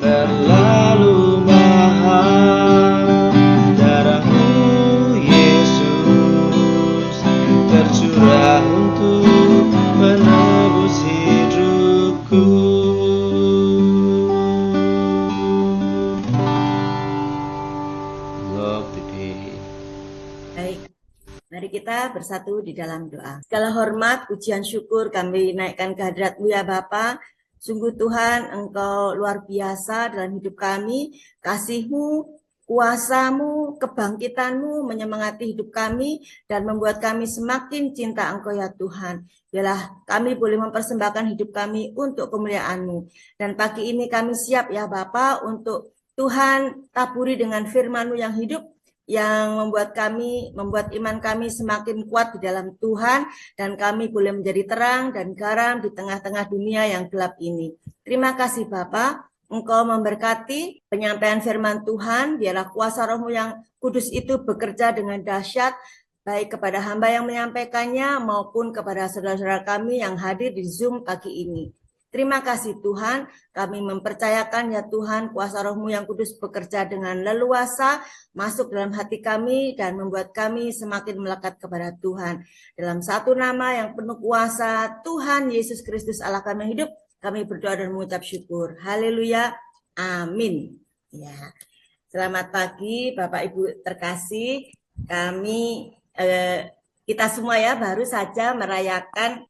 terlalu mahal. Darahmu Yesus tercurah untuk menebus hidupku. Love the day. Baik, mari kita bersatu di dalam doa. Segala hormat, pujian, syukur kami naikkan ke hadirat-Mu ya Bapa. Sungguh Tuhan, Engkau luar biasa dalam hidup kami. Kasih-Mu, kuasa-Mu, kebangkitan-Mu menyemangati hidup kami dan membuat kami semakin cinta Engkau ya Tuhan. Biarlah kami boleh mempersembahkan hidup kami untuk kemuliaan-Mu. Dan pagi ini kami siap ya Bapa untuk Tuhan taburi dengan firman-Mu yang hidup, yang membuat iman kami semakin kuat di dalam Tuhan, dan kami boleh menjadi terang dan garam di tengah-tengah dunia yang gelap ini. Terima kasih Bapa, Engkau memberkati penyampaian firman Tuhan. Biarlah kuasa Roh-Mu yang kudus itu bekerja dengan dahsyat, baik kepada hamba yang menyampaikannya maupun kepada saudara-saudara kami yang hadir di Zoom pagi ini. Terima kasih Tuhan, kami mempercayakan ya Tuhan, kuasa Roh-Mu yang kudus bekerja dengan leluasa, masuk dalam hati kami dan membuat kami semakin melekat kepada Tuhan. Dalam satu nama yang penuh kuasa, Tuhan Yesus Kristus Allah kami yang hidup, kami berdoa dan mengucap syukur. Haleluya, amin. Ya. Selamat pagi Bapak Ibu terkasih, kita semua ya baru saja merayakan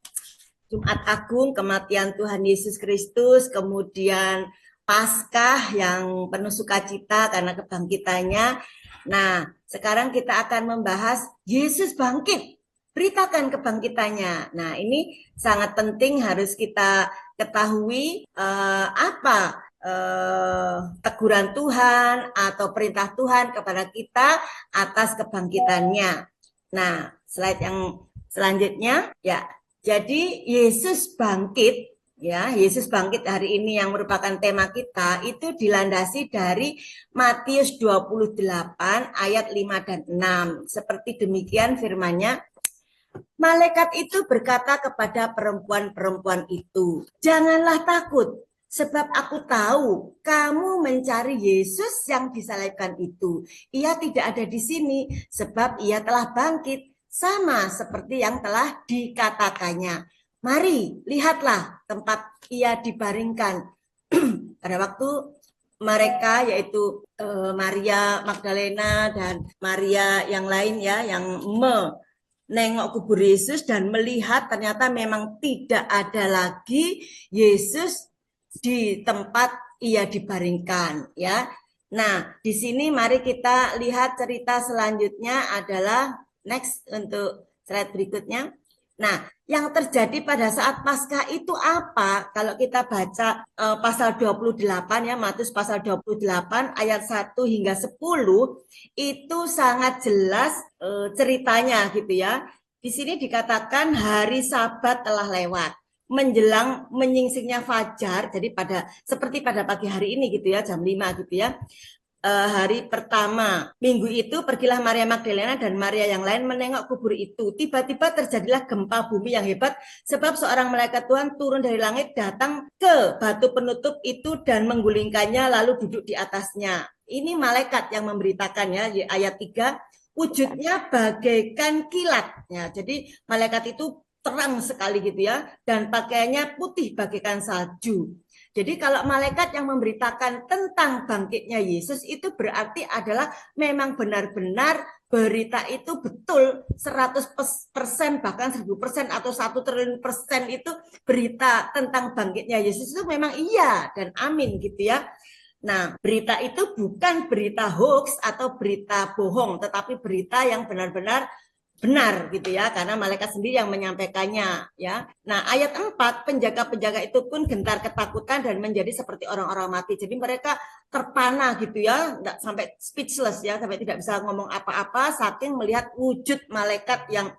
Jumat Agung, kematian Tuhan Yesus Kristus, kemudian Paskah yang penuh sukacita karena kebangkitannya. Nah, sekarang kita akan membahas Yesus bangkit, beritakan kebangkitannya. Nah, ini sangat penting harus kita ketahui apa teguran Tuhan atau perintah Tuhan kepada kita atas kebangkitannya. Nah, slide yang selanjutnya ya. Jadi Yesus bangkit, ya, Yesus bangkit hari ini yang merupakan tema kita itu dilandasi dari Matius 28 ayat 5 dan 6. Seperti demikian firman-Nya. Malaikat itu berkata kepada perempuan-perempuan itu, "Janganlah takut, sebab aku tahu kamu mencari Yesus yang disalibkan itu. Ia tidak ada di sini, sebab ia telah bangkit, sama seperti yang telah dikatakannya. Mari, lihatlah tempat ia dibaringkan." Pada waktu mereka, yaitu Maria Magdalena dan Maria yang lain ya, yang menengok kubur Yesus dan melihat ternyata memang tidak ada lagi Yesus di tempat ia dibaringkan ya. Nah, di sini mari kita lihat cerita selanjutnya adalah next untuk slide berikutnya. Nah, yang terjadi pada saat Paskah itu apa? Kalau kita baca pasal 28 ya, Matius pasal 28 ayat 1 hingga 10 itu sangat jelas ceritanya gitu ya. Di sini dikatakan hari Sabat telah lewat, menjelang menyingsingnya fajar, jadi seperti pada pagi hari ini gitu ya, jam 5 gitu ya. Hari pertama minggu itu pergilah Maria Magdalena dan Maria yang lain menengok kubur itu. Tiba-tiba terjadilah gempa bumi yang hebat, sebab seorang malaikat Tuhan turun dari langit, datang ke batu penutup itu dan menggulingkannya lalu duduk di atasnya. Ini malaikat yang memberitakannya, ayat 3, wujudnya bagaikan kilat ya. Jadi malaikat itu terang sekali gitu ya, dan pakaiannya putih bagaikan salju. Jadi kalau malaikat yang memberitakan tentang bangkitnya Yesus itu berarti adalah memang benar-benar berita itu betul 100% bahkan 1000% atau 1 triliun persen itu berita tentang bangkitnya Yesus itu memang iya dan amin gitu ya. Nah, berita itu bukan berita hoax atau berita bohong, tetapi berita yang benar-benar benar gitu ya, karena malaikat sendiri yang menyampaikannya ya. Nah, ayat 4, penjaga-penjaga itu pun gentar ketakutan dan menjadi seperti orang-orang mati. Jadi mereka terpana gitu ya, enggak sampai speechless ya, sampai tidak bisa ngomong apa-apa saking melihat wujud malaikat yang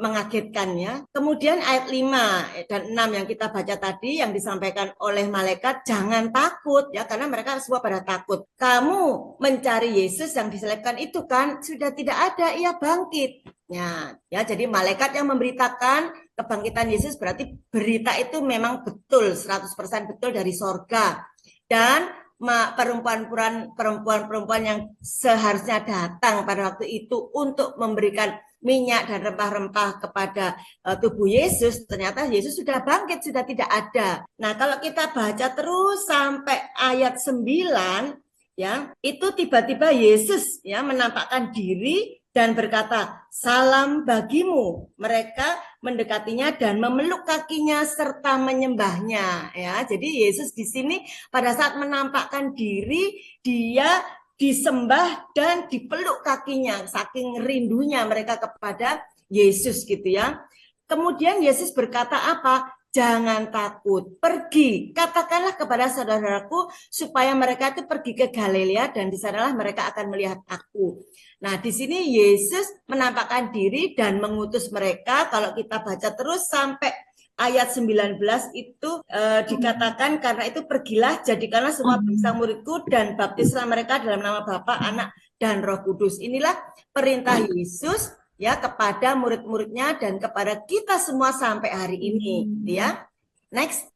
mengagetkan ya. Kemudian ayat 5 dan 6 yang kita baca tadi yang disampaikan oleh malaikat, jangan takut ya, karena mereka semua pada takut. Kamu mencari Yesus yang disalibkan itu kan sudah tidak ada, ia bangkit. Ya, jadi malaikat yang memberitakan kebangkitan Yesus berarti berita itu memang betul 100% betul dari sorga. Dan perempuan-perempuan yang seharusnya datang pada waktu itu untuk memberikan minyak dan rempah-rempah kepada tubuh Yesus, ternyata Yesus sudah bangkit, sudah tidak ada. Nah, kalau kita baca terus sampai ayat 9, ya, itu tiba-tiba Yesus ya menampakkan diri dan berkata, "Salam bagimu." Mereka mendekatinya dan memeluk kakinya serta menyembahnya, ya. Jadi Yesus di sini pada saat menampakkan diri, dia disembah dan dipeluk kakinya, saking rindunya mereka kepada Yesus gitu ya. Kemudian Yesus berkata apa? Jangan takut, pergi, katakanlah kepada saudaraku supaya mereka itu pergi ke Galilea dan di sanalah mereka akan melihat aku. Nah, di sini Yesus menampakkan diri dan mengutus mereka. Kalau kita baca terus sampai ayat 19 itu dikatakan, karena itu pergilah, jadikanlah semua bangsa muridku dan baptislah mereka dalam nama Bapa, Anak, dan Roh Kudus. Inilah perintah Yesus ya kepada murid-muridnya dan kepada kita semua sampai hari ini, ya. Next.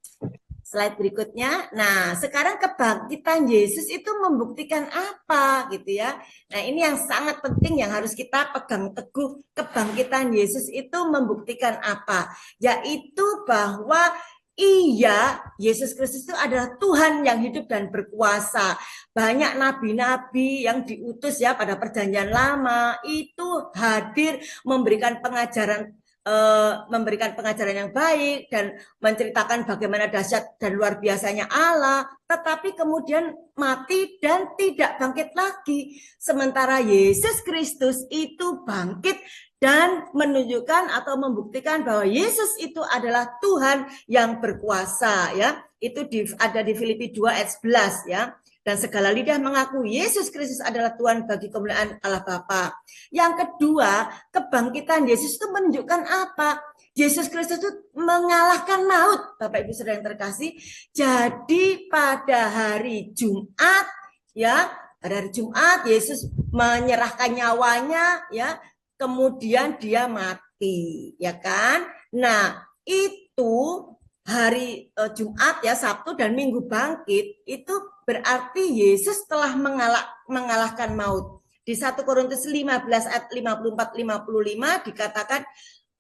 Slide berikutnya. Nah, sekarang kebangkitan Yesus itu membuktikan apa gitu ya. Nah, ini yang sangat penting yang harus kita pegang teguh. Kebangkitan Yesus itu membuktikan apa? Yaitu bahwa iya, Yesus Kristus itu adalah Tuhan yang hidup dan berkuasa. Banyak nabi-nabi yang diutus ya pada perjanjian lama itu hadir memberikan pengajaran yang baik dan menceritakan bagaimana dahsyat dan luar biasanya Allah, tetapi kemudian mati dan tidak bangkit lagi. Sementara Yesus Kristus itu bangkit dan menunjukkan atau membuktikan bahwa Yesus itu adalah Tuhan yang berkuasa, ya. Itu ada di Filipi 2 ayat 11 ya. Dan segala lidah mengaku Yesus Kristus adalah Tuhan bagi kemuliaan Allah Bapa. Yang kedua, kebangkitan Yesus itu menunjukkan apa? Yesus Kristus itu mengalahkan maut, Bapak Ibu Saudara yang terkasih. Jadi pada hari Jumat, ya, pada hari Jumat Yesus menyerahkan nyawanya, ya, kemudian dia mati, ya kan? Nah, itu hari Jumat ya, Sabtu dan Minggu bangkit, itu berarti Yesus telah mengalahkan maut. Di 1 Korintus 15 ayat 54-55 dikatakan,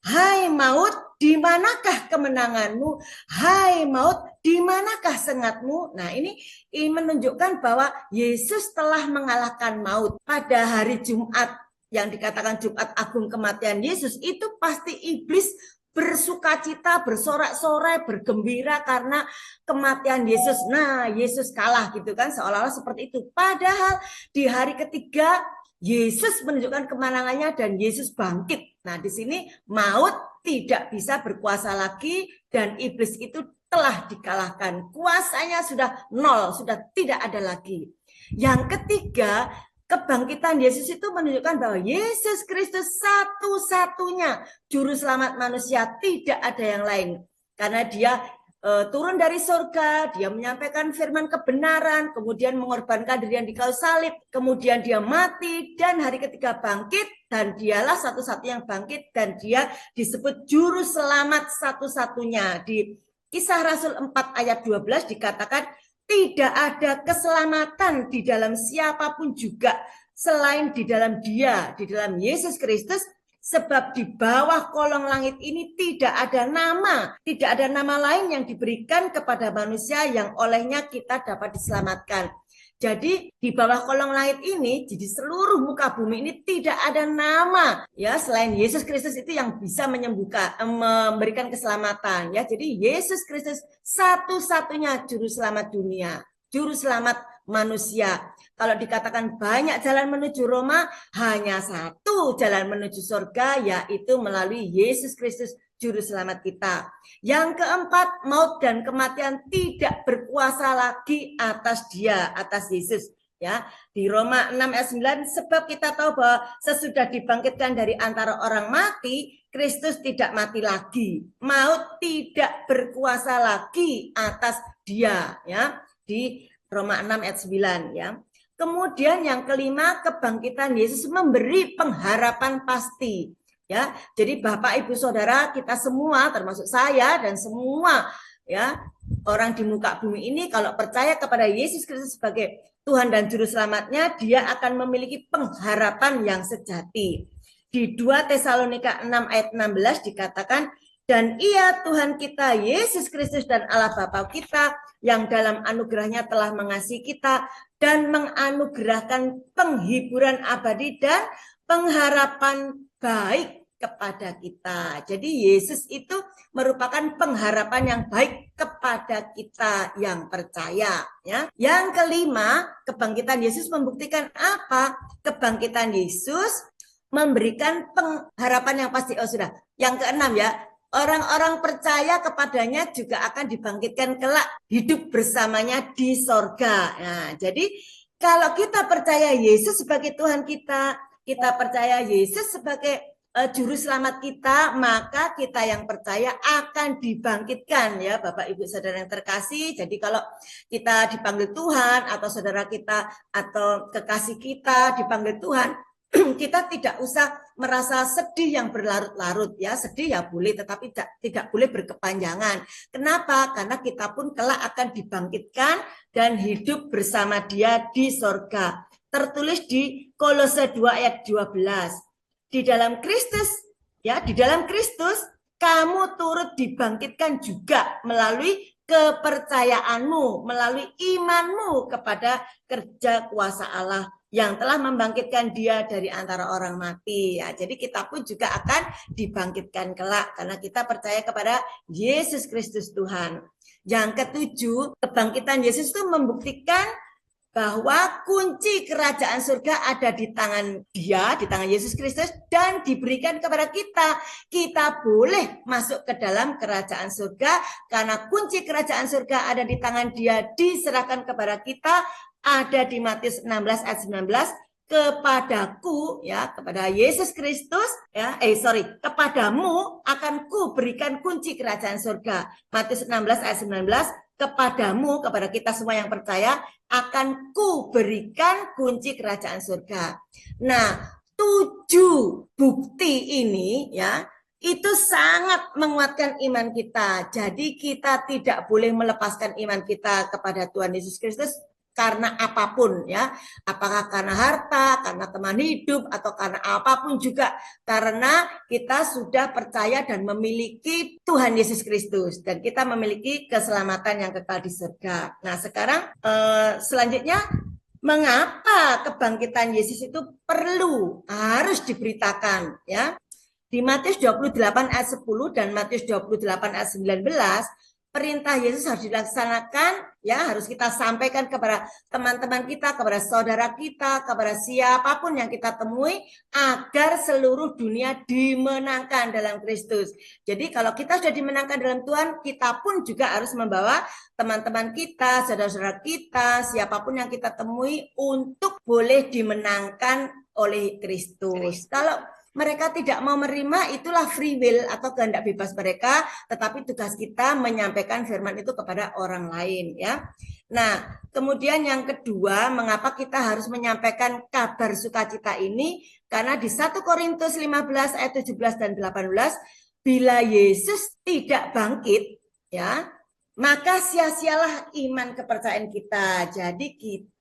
"Hai maut, di manakah kemenanganmu? Hai maut, di manakah sengatmu?" Nah, ini menunjukkan bahwa Yesus telah mengalahkan maut. Pada hari Jumat yang dikatakan Jumat Agung kematian Yesus, itu pasti iblis bersukacita, bersorak-sorai, bergembira karena kematian Yesus. Nah, Yesus kalah gitu kan, seolah-olah seperti itu. Padahal di hari ketiga Yesus menunjukkan kemenangannya dan Yesus bangkit. Nah, di sini maut tidak bisa berkuasa lagi dan iblis itu telah dikalahkan. Kuasanya sudah nol, sudah tidak ada lagi. Yang ketiga, kebangkitan Yesus itu menunjukkan bahwa Yesus Kristus satu-satunya juru selamat manusia, tidak ada yang lain. Karena dia turun dari surga, dia menyampaikan firman kebenaran, kemudian mengorbankan diri di kayu salib, kemudian dia mati dan hari ketiga bangkit, dan dialah satu-satunya yang bangkit dan dia disebut juru selamat satu-satunya. Di Kisah Rasul 4 ayat 12 dikatakan, tidak ada keselamatan di dalam siapapun juga selain di dalam Dia, di dalam Yesus Kristus, sebab di bawah kolong langit ini tidak ada nama lain yang diberikan kepada manusia yang olehnya kita dapat diselamatkan. Jadi di bawah kolong langit ini, jadi seluruh muka bumi ini tidak ada nama ya selain Yesus Kristus itu yang bisa menyembuhkan, memberikan keselamatan ya. Jadi Yesus Kristus satu-satunya juru selamat dunia, juru selamat manusia. Kalau dikatakan banyak jalan menuju Roma, hanya satu jalan menuju surga, yaitu melalui Yesus Kristus juru selamat kita. Yang keempat, maut dan kematian tidak berkuasa lagi atas dia, atas Yesus. Ya, di Roma 6 ayat 9, sebab kita tahu bahwa sesudah dibangkitkan dari antara orang mati, Kristus tidak mati lagi. Maut tidak berkuasa lagi atas dia, ya. Di Roma 6 ayat 9, ya. Kemudian yang kelima, kebangkitan Yesus memberi pengharapan pasti. Ya, jadi Bapak Ibu Saudara kita semua termasuk saya dan semua ya orang di muka bumi ini kalau percaya kepada Yesus Kristus sebagai Tuhan dan Juru Selamatnya, dia akan memiliki pengharapan yang sejati. Di 2 Tesalonika 6 ayat 16 dikatakan, dan Ia Tuhan kita Yesus Kristus dan Allah Bapa kita yang dalam anugerahnya telah mengasihi kita dan menganugerahkan penghiburan abadi dan pengharapan baik kepada kita. Jadi Yesus itu merupakan pengharapan yang baik kepada kita yang percaya, ya. Yang kelima, kebangkitan Yesus membuktikan apa? Kebangkitan Yesus memberikan pengharapan yang pasti. Oh sudah. Yang keenam ya, orang-orang percaya kepadanya juga akan dibangkitkan kelak hidup bersamanya di sorga. Nah, jadi kalau kita percaya Yesus sebagai Tuhan kita percaya Yesus sebagai Juru Selamat kita, maka kita yang percaya akan dibangkitkan ya Bapak Ibu Saudara yang terkasih. Jadi kalau kita dipanggil Tuhan atau saudara kita atau kekasih kita dipanggil Tuhan, kita tidak usah merasa sedih yang berlarut-larut ya. Sedih ya boleh, tetapi tidak boleh berkepanjangan. Kenapa? Karena kita pun kelak akan dibangkitkan dan hidup bersama Dia di sorga. Tertulis di Kolose 2 ayat 12. Di dalam Kristus, ya, di dalam Kristus kamu turut dibangkitkan juga melalui kepercayaanmu, melalui imanmu kepada kerja kuasa Allah yang telah membangkitkan Dia dari antara orang mati. Ya, jadi kita pun juga akan dibangkitkan kelak karena kita percaya kepada Yesus Kristus Tuhan. Yang ketujuh, kebangkitan Yesus itu membuktikan bahwa kunci kerajaan surga ada di tangan Dia, di tangan Yesus Kristus, dan diberikan kepada kita. Kita boleh masuk ke dalam kerajaan surga karena kunci kerajaan surga ada di tangan Dia, diserahkan kepada kita, ada di Matius 16 ayat 19, kepadaku ya, kepada Yesus Kristus ya, kepadamu akan ku berikan kunci kerajaan surga. Matius 16 ayat 19, kepadamu, kepada kita semua yang percaya, akan ku berikan kunci kerajaan surga. Nah, 7 bukti ini ya, itu sangat menguatkan iman kita. Jadi kita tidak boleh melepaskan iman kita kepada Tuhan Yesus Kristus karena apapun ya, apakah karena harta, karena teman hidup, atau karena apapun juga, karena kita sudah percaya dan memiliki Tuhan Yesus Kristus dan kita memiliki keselamatan yang kekal di surga. Nah sekarang selanjutnya, mengapa kebangkitan Yesus itu harus diberitakan ya? Di Matius 28 ayat 10 dan Matius 28 ayat 19, perintah Yesus harus dilaksanakan ya, harus kita sampaikan kepada teman-teman kita, kepada saudara kita, kepada siapapun yang kita temui, agar seluruh dunia dimenangkan dalam Kristus. Jadi kalau kita sudah dimenangkan dalam Tuhan, kita pun juga harus membawa teman-teman kita, saudara-saudara kita, siapapun yang kita temui untuk boleh dimenangkan oleh Kristus. Kalau mereka tidak mau menerima, itulah free will atau kehendak bebas mereka, tetapi tugas kita menyampaikan firman itu kepada orang lain ya. Nah, kemudian yang kedua, mengapa kita harus menyampaikan kabar sukacita ini? Karena di 1 Korintus 15 ayat 17 dan 18, bila Yesus tidak bangkit ya, maka sia-sialah iman kepercayaan kita. Jadi kita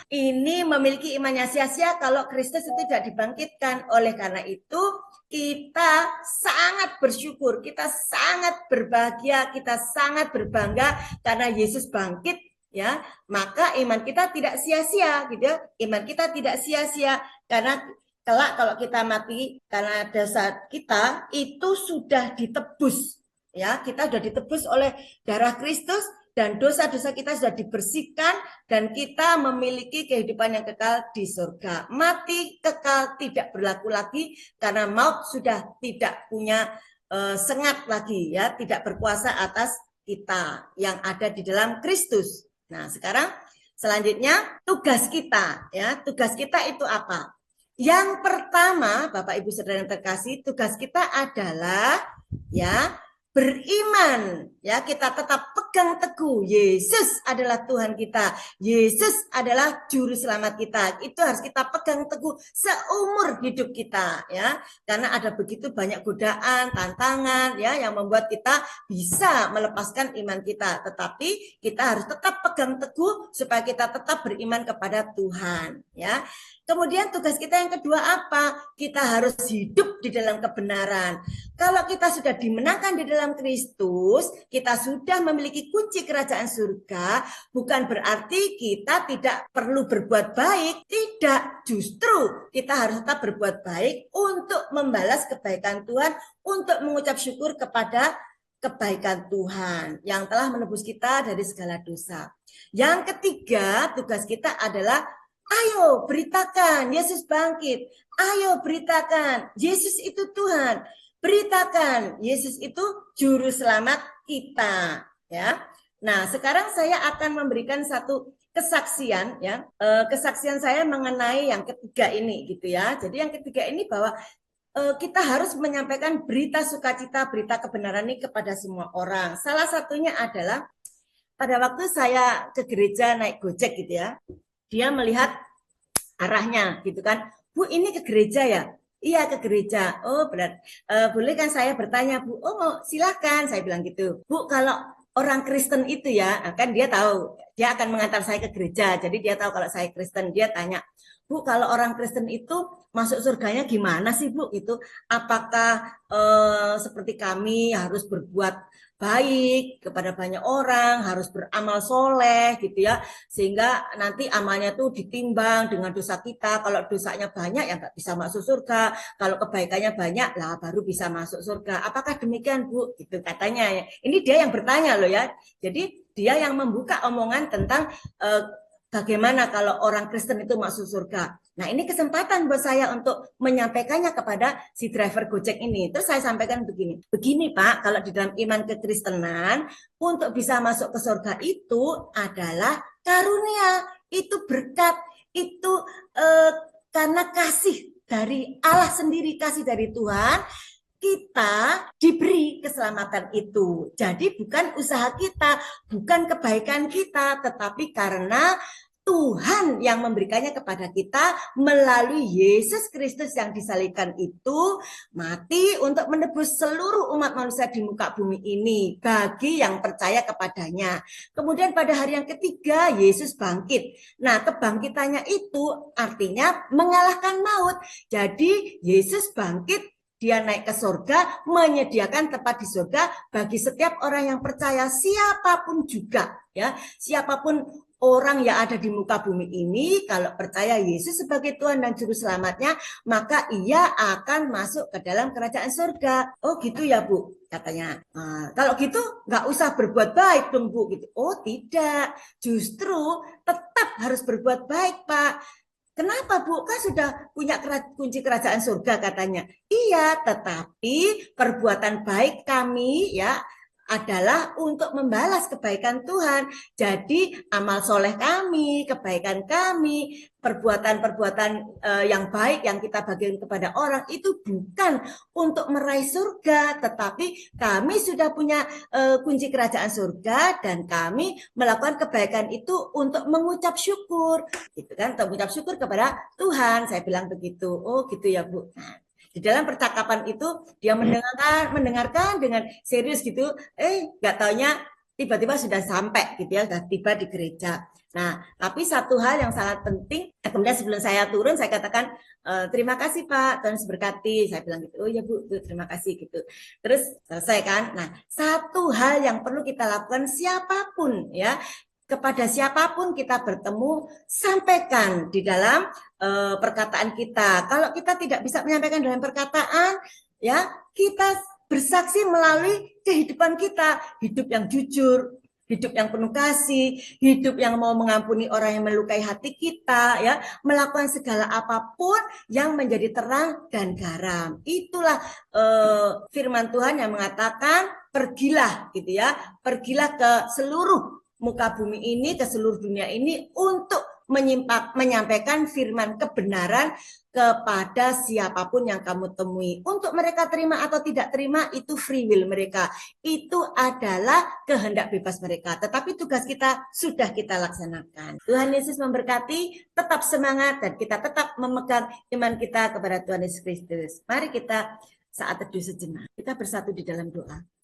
ini memiliki imannya sia-sia kalau Kristus itu tidak dibangkitkan. Oleh karena itu kita sangat bersyukur, kita sangat berbahagia, kita sangat berbangga karena Yesus bangkit ya. Maka iman kita tidak sia-sia gitu. Iman kita tidak sia-sia karena kelak kalau kita mati karena dosa kita itu sudah ditebus ya. Kita sudah ditebus oleh darah Kristus dan dosa-dosa kita sudah dibersihkan dan kita memiliki kehidupan yang kekal di surga. Mati kekal tidak berlaku lagi karena maut sudah tidak punya sengat lagi ya, tidak berkuasa atas kita yang ada di dalam Kristus. Nah, sekarang selanjutnya tugas kita ya. Tugas kita itu apa? Yang pertama, Bapak Ibu Saudara yang terkasih, tugas kita adalah ya beriman, ya, kita tetap pegang teguh Yesus adalah Tuhan kita, Yesus adalah juru selamat kita. Itu harus kita pegang teguh seumur hidup kita, ya, karena ada begitu banyak godaan, tantangan, ya, yang membuat kita bisa melepaskan iman kita. Tetapi kita harus tetap pegang teguh supaya kita tetap beriman kepada Tuhan, ya. Kemudian tugas kita yang kedua apa? Kita harus hidup di dalam kebenaran. Kalau kita sudah dimenangkan di dalam Kristus, kita sudah memiliki kunci kerajaan surga, bukan berarti kita tidak perlu berbuat baik. Tidak, justru kita harus tetap berbuat baik untuk membalas kebaikan Tuhan, untuk mengucap syukur kepada kebaikan Tuhan yang telah menebus kita dari segala dosa. Yang ketiga, tugas kita adalah ayo beritakan Yesus bangkit. Ayo beritakan Yesus itu Tuhan. Beritakan Yesus itu juru selamat kita, ya. Nah, sekarang saya akan memberikan satu kesaksian, ya. Kesaksian saya mengenai yang ketiga ini, gitu ya. Jadi yang ketiga ini bahwa kita harus menyampaikan berita sukacita, berita kebenaran ini kepada semua orang. Salah satunya adalah pada waktu saya ke gereja naik Gojek, gitu ya. Dia melihat arahnya gitu kan, Bu ini ke gereja ya? Iya ke gereja. Oh berat. Boleh kan saya bertanya Bu? Oh silakan, saya bilang gitu. Bu kalau orang Kristen itu ya, kan dia tahu, dia akan mengantar saya ke gereja. Jadi dia tahu kalau saya Kristen. Dia tanya, Bu kalau orang Kristen itu masuk surganya gimana sih Bu? Itu apakah seperti kami harus berbuat baik kepada banyak orang, harus beramal soleh gitu ya, sehingga nanti amalnya tuh ditimbang dengan dosa kita. Kalau dosanya banyak ya nggak bisa masuk surga, kalau kebaikannya banyak lah baru bisa masuk surga. Apakah demikian Bu? Gitu katanya. Ini dia yang bertanya loh ya. Jadi dia yang membuka omongan tentang bagaimana kalau orang Kristen itu masuk surga. Nah ini kesempatan buat saya untuk menyampaikannya kepada si driver Gojek ini. Terus saya sampaikan begini, begini Pak, kalau di dalam iman kekristenan, untuk bisa masuk ke surga itu adalah karunia, itu berkat, itu karena kasih dari Allah sendiri, kasih dari Tuhan, kita diberi keselamatan itu. Jadi bukan usaha kita, bukan kebaikan kita, tetapi karena Tuhan yang memberikannya kepada kita melalui Yesus Kristus yang disalibkan itu, mati untuk menebus seluruh umat manusia di muka bumi ini bagi yang percaya kepadanya. Kemudian pada hari yang ketiga Yesus bangkit. Nah, kebangkitannya itu artinya mengalahkan maut. Jadi Yesus bangkit, dia naik ke surga, menyediakan tempat di surga bagi setiap orang yang percaya, siapapun juga, ya, siapapun orang yang ada di muka bumi ini, kalau percaya Yesus sebagai Tuhan dan Juru Selamatnya, maka ia akan masuk ke dalam kerajaan surga. Oh gitu ya Bu, katanya. Nah, kalau gitu nggak usah berbuat baik dong Bu. Gitu. Oh tidak, justru tetap harus berbuat baik Pak. Kenapa Bu? Kan sudah punya kunci kerajaan surga katanya. Iya, tetapi perbuatan baik kami ya adalah untuk membalas kebaikan Tuhan. Jadi amal soleh kami, kebaikan kami, perbuatan-perbuatan yang baik yang kita bagikan kepada orang itu bukan untuk meraih surga, tetapi kami sudah punya kunci kerajaan surga dan kami melakukan kebaikan itu untuk mengucap syukur, gitu kan? Untuk mengucap syukur kepada Tuhan. Saya bilang begitu. Oh, gitu ya Bu. Nah, di dalam percakapan itu dia mendengarkan dengan serius gitu, nggak taunya tiba-tiba sudah sampai gitu ya, sudah tiba di gereja. Nah, tapi satu hal yang sangat penting, kemudian sebelum saya turun saya katakan terima kasih Pak, Tuhan berkati. Saya bilang gitu, oh ya Bu, terima kasih gitu. Terus selesai kan. Nah, satu hal yang perlu kita lakukan siapapun ya, kepada siapapun kita bertemu, sampaikan di dalam perkataan kita. Kalau kita tidak bisa menyampaikan dalam perkataan, ya kita bersaksi melalui kehidupan kita, hidup yang jujur, hidup yang penuh kasih, hidup yang mau mengampuni orang yang melukai hati kita, ya, melakukan segala apapun yang menjadi terang dan garam. Itulah firman Tuhan yang mengatakan pergilah, gitu ya, pergilah ke seluruh muka bumi ini, ke seluruh dunia ini untuk menyampaikan firman kebenaran kepada siapapun yang kamu temui. Untuk mereka terima atau tidak terima itu free will mereka. Itu adalah kehendak bebas mereka. Tetapi tugas kita sudah kita laksanakan. Tuhan Yesus memberkati, tetap semangat dan kita tetap memegang iman kita kepada Tuhan Yesus Kristus. Mari kita saat teduh sejenak. Kita bersatu di dalam doa.